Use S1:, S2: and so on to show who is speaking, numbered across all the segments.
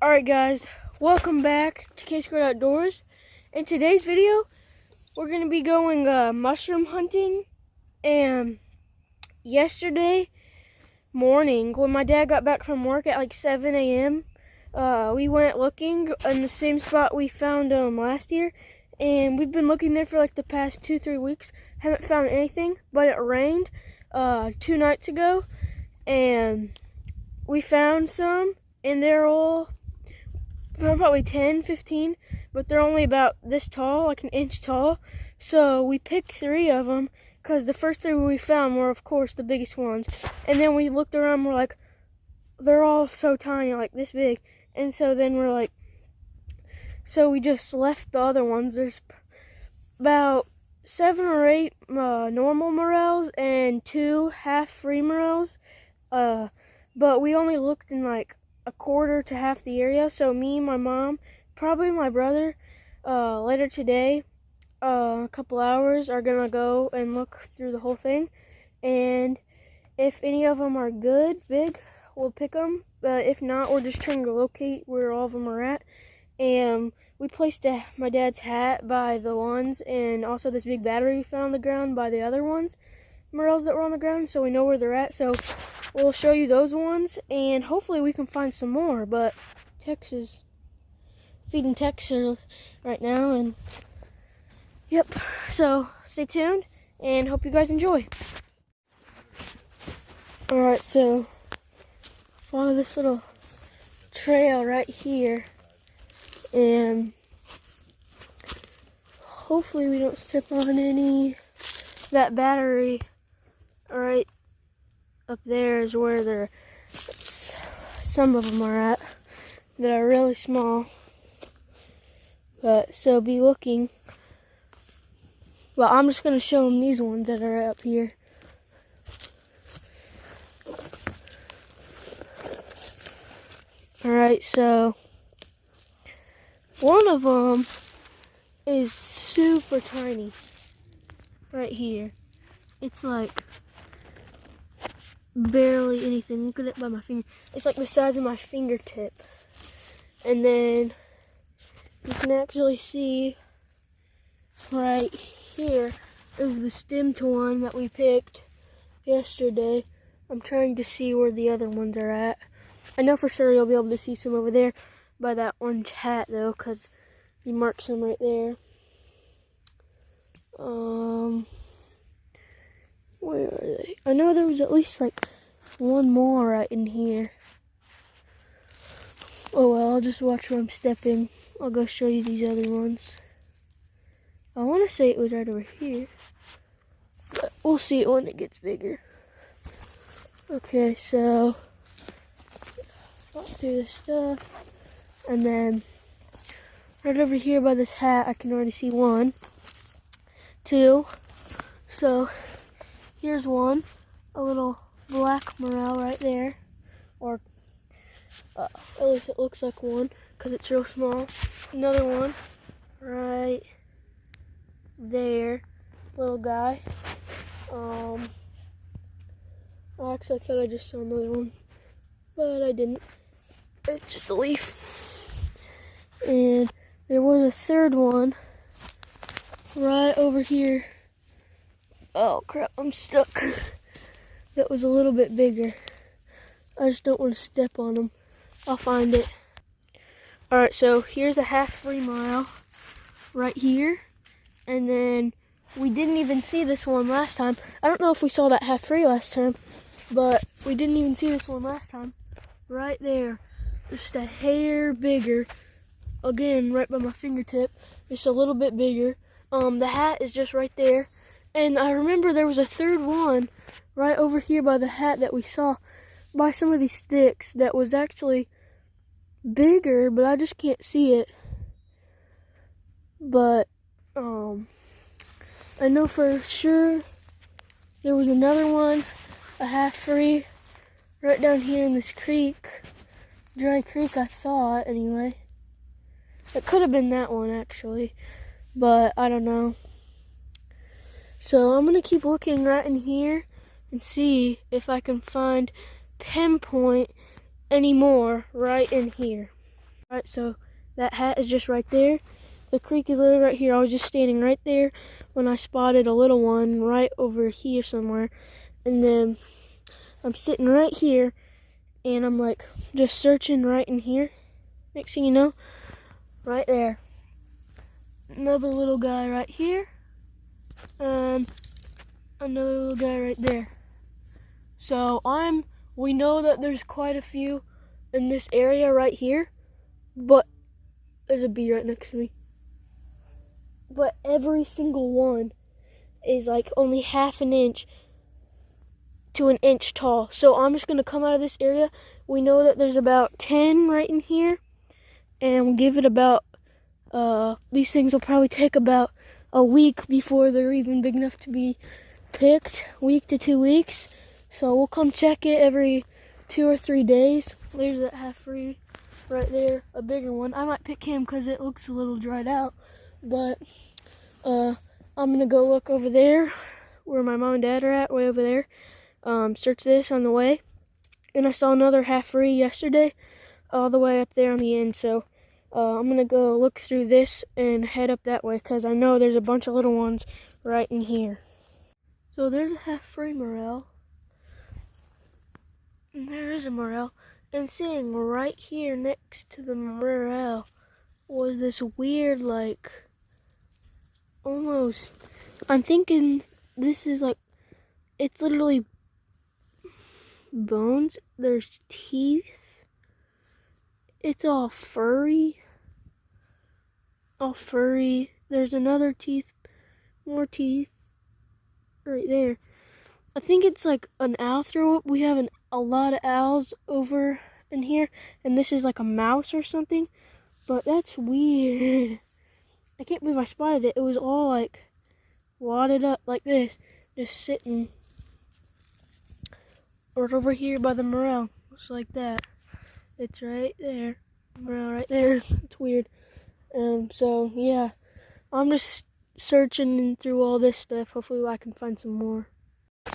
S1: Alright guys, welcome back to K-Squared Outdoors. In today's video, we're going to be going mushroom hunting. And yesterday morning, when my dad got back from work at like 7 a.m., we went looking in the same spot we found last year. And we've been looking there for like the past 2-3 weeks. Haven't found anything, but it rained 2 nights ago. And we found some, and they're probably 10, 15, but they're only about this tall, like an inch tall. So we picked 3 of them because the first 3 we found were, of course, the biggest ones. And then we looked around, we're like, they're all so tiny, like this big. And so then we're like, so we just left the other ones. There's about 7 or 8 normal morels and 2 half-free morels. But we only looked in like a quarter to half the area. So me, my mom, probably my brother, later today, a couple hours, are gonna go and look through the whole thing. And if any of them are good, big, we'll pick them. But if not, we're just trying to locate where all of them are at. And we placed my dad's hat by the ones, and also this big battery we found on the ground by the other ones, morels that were on the ground, so we know where they're at. So we'll show you those ones, and hopefully we can find some more. But feeding Texas right now, and yep. So stay tuned, and hope you guys enjoy. Alright, so follow this little trail right here, and hopefully we don't step on that battery. Alright, up there is where some of them are at that are really small. But so be looking. Well, I'm just going to show them these ones that are up here. Alright, so one of them is super tiny right here. It's like barely anything. Look at it by my finger. It's like the size of my fingertip. And then you can actually see right here, it was the stem to one that we picked yesterday. I'm trying to see where the other ones are at. I know for sure you'll be able to see some over there by that orange hat though, because he marked some right there. Where are they? I know there was at least like one more right in here. Oh well, I'll just watch where I'm stepping. I'll go show you these other ones. I want to say it was right over here, but we'll see it when it gets bigger. Okay, so walk through this stuff, and then right over here by this hat, I can already see 1, 2. So here's one, a little black morel right there, or at least it looks like one because it's real small. Another one right there, little guy. Actually, I thought I just saw another one, but I didn't. It's just a leaf. And there was a third one right over here. Oh crap, I'm stuck. That was a little bit bigger. I just don't want to step on them. I'll find it. Alright, so here's a half-free morel right here. And then we didn't even see this one last time. I don't know if we saw that half-free last time, but we didn't even see this one last time. Right there. Just a hair bigger. Again, right by my fingertip. Just a little bit bigger. The hat is just right there. And I remember there was a third one right over here by the hat that we saw by some of these sticks that was actually bigger, but I just can't see it. But I know for sure there was another one, a half-free, right down here in this creek. Dry creek, I thought, anyway. It could have been that one, actually, but I don't know. So I'm going to keep looking right in here and see if I can pinpoint any more right in here. Alright, so that hat is just right there. The creek is literally right here. I was just standing right there when I spotted a little one right over here somewhere. And then I'm sitting right here and I'm like just searching right in here. Next thing you know, right there, another little guy right here and another little guy right there. So we know that there's quite a few in this area right here, but there's a bee right next to me. But every single one is like only half an inch to an inch tall. So I'm just gonna come out of this area. We know that there's about 10 right in here, and we'll give it about, these things will probably take about a week before they're even big enough to be picked, week to 2 weeks. So we'll come check it every 2 or 3 days. There's that half free right there, a bigger one. I might pick him because it looks a little dried out, but I'm gonna go look over there where my mom and dad are at, way over there. Search this on the way, and I saw another half free yesterday all the way up there on the end. So I'm gonna go look through this and head up that way because I know there's a bunch of little ones right in here. So there's a half free morel, and there is a morel, and sitting right here next to the morel was this weird, like, almost, I'm thinking this is like, it's literally bones. There's teeth. It's all furry. All furry. There's another teeth, more teeth right there. I think it's like an owl throw up. We have a lot of owls over in here, and this is like a mouse or something, but that's weird. I can't believe I spotted it. It was all like wadded up like this, just sitting right over here by the morel, just like that. It's right there, morel right there. It's weird. So yeah, I'm just searching through all this stuff. Hopefully I can find some more.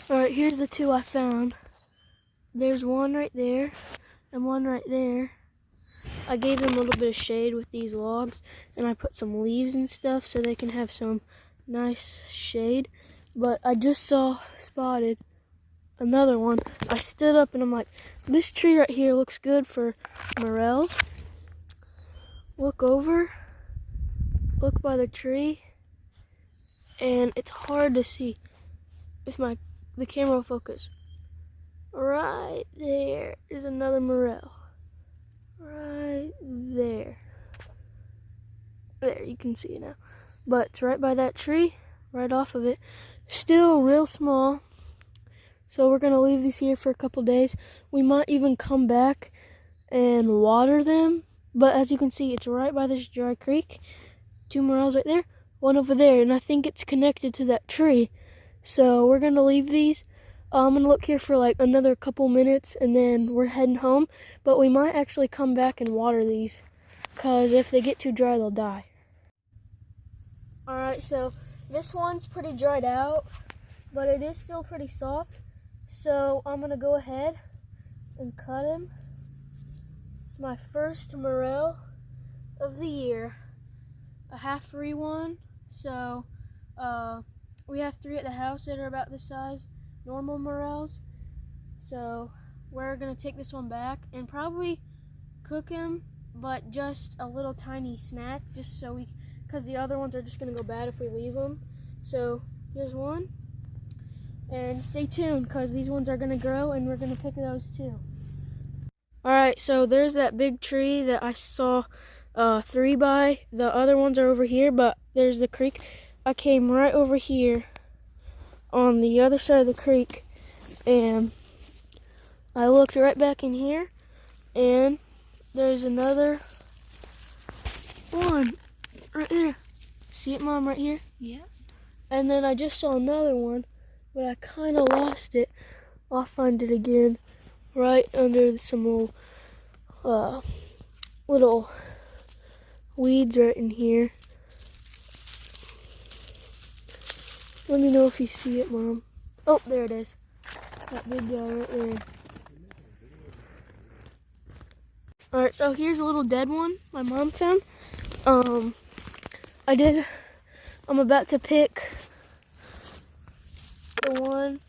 S1: Alright, here's the two I found. There's one right there and one right there. I gave them a little bit of shade with these logs, and I put some leaves and stuff so they can have some nice shade. But I just spotted another one. I stood up and I'm like, this tree right here looks good for morels. Look over, look by the tree, and it's hard to see if the camera will focus. Right there is another morel. Right there. There, you can see it now. But it's right by that tree, right off of it. Still real small. So we're gonna leave these here for a couple days. We might even come back and water them. But as you can see, it's right by this dry creek. 2 morels right there, one over there, and I think it's connected to that tree. So we're gonna leave these. I'm gonna look here for like another couple minutes and then we're heading home. But we might actually come back and water these, because if they get too dry, they'll die. Alright, so this one's pretty dried out, but it is still pretty soft. So I'm gonna go ahead and cut him. It's my first morel of the year, a half free one. So we have 3 at the house that are about this size, normal morels. So we're gonna take this one back and probably cook him, but just a little tiny snack, just so because the other ones are just gonna go bad if we leave them. So here's one, and stay tuned because these ones are gonna grow and we're gonna pick those too. Alright, so there's that big tree that I saw 3 by. The other ones are over here, but there's the creek. I came right over here on the other side of the creek, and I looked right back in here, and there's another one right there. See it, Mom, right here?
S2: Yeah.
S1: And then I just saw another one, but I kind of lost it. I'll find it again right under some little weeds right in here. Let me know if you see it, Mom. Oh, there it is. That big guy right there. Alright, so here's a little dead one my mom found. I'm about to pick the one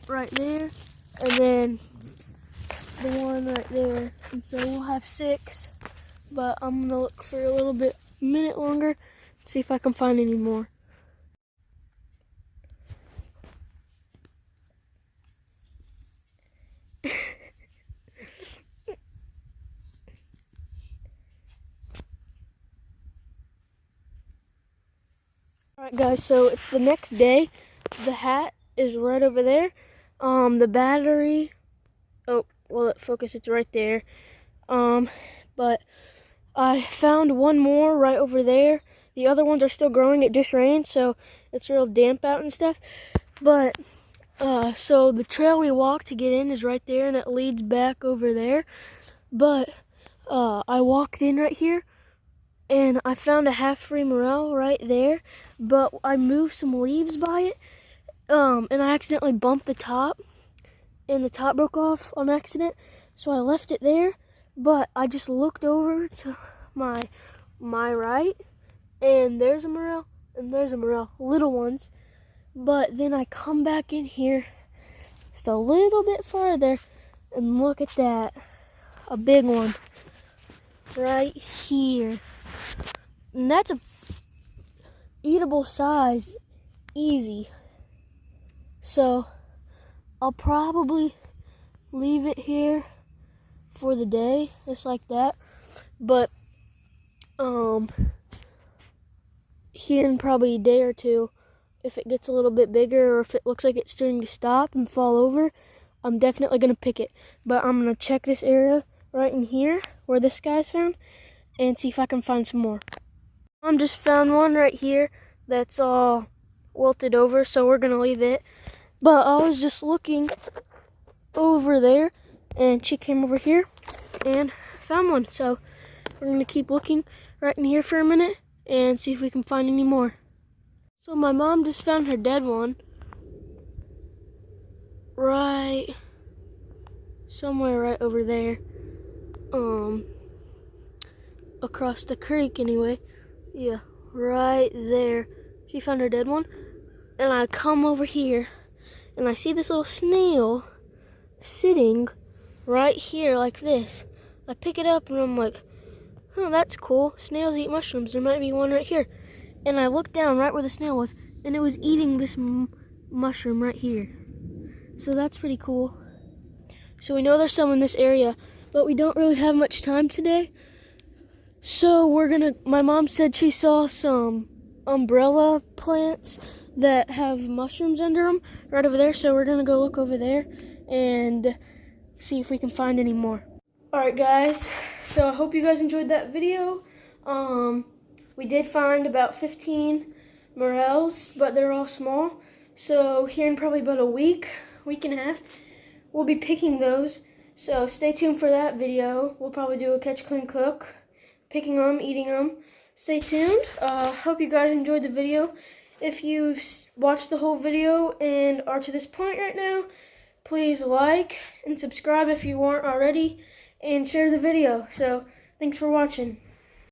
S1: right there, and then the one right there. And so we'll have 6, but I'm gonna look for a minute longer, see if I can find any more. Alright guys, so it's the next day. The hat is right over there. The battery, oh, well, focus, it's right there. But I found one more right over there. The other ones are still growing. It just rained, so it's real damp out and stuff. But, so the trail we walked to get in is right there, and it leads back over there. But, I walked in right here, and I found a half-free morel right there, but I moved some leaves by it, and I accidentally bumped the top, and the top broke off on accident, so I left it there. But I just looked over to my right, and there's a morel, and there's a morel, little ones. But then I come back in here just a little bit farther, and look at that, a big one right here. And that's a eatable size, easy. So I'll probably leave it here for the day, just like that. But here in probably a day or two, if it gets a little bit bigger, or if it looks like it's starting to stop and fall over, I'm definitely gonna pick it. But I'm gonna check this area right in here where this guy's found and see if I can find some more. I just found one right here that's all wilted over, so we're gonna leave it. But I was just looking over there, and she came over here and found one. So we're gonna keep looking right in here for a minute and see if we can find any more. So my mom just found her dead one right somewhere right over there, across the creek anyway. Yeah, right there. She found her dead one, and I come over here and I see this little snail sitting right here like this. I pick it up and I'm like, oh, that's cool. Snails eat mushrooms. There might be one right here. And I looked down right where the snail was, and it was eating this mushroom right here. So that's pretty cool. So we know there's some in this area, but we don't really have much time today. So my mom said she saw some umbrella plants that have mushrooms under them right over there. So we're gonna go look over there and see if we can find any more. Alright guys, so I hope you guys enjoyed that video. We did find about 15 morels, but they're all small. So here in probably about a week and a half, we'll be picking those. So stay tuned for that video. We'll probably do a catch, clean, cook, picking them, eating them. Stay tuned. Hope you guys enjoyed the video. If you've watched the whole video and are to this point right now, please like and subscribe if you weren't already, and share the video. So thanks for watching.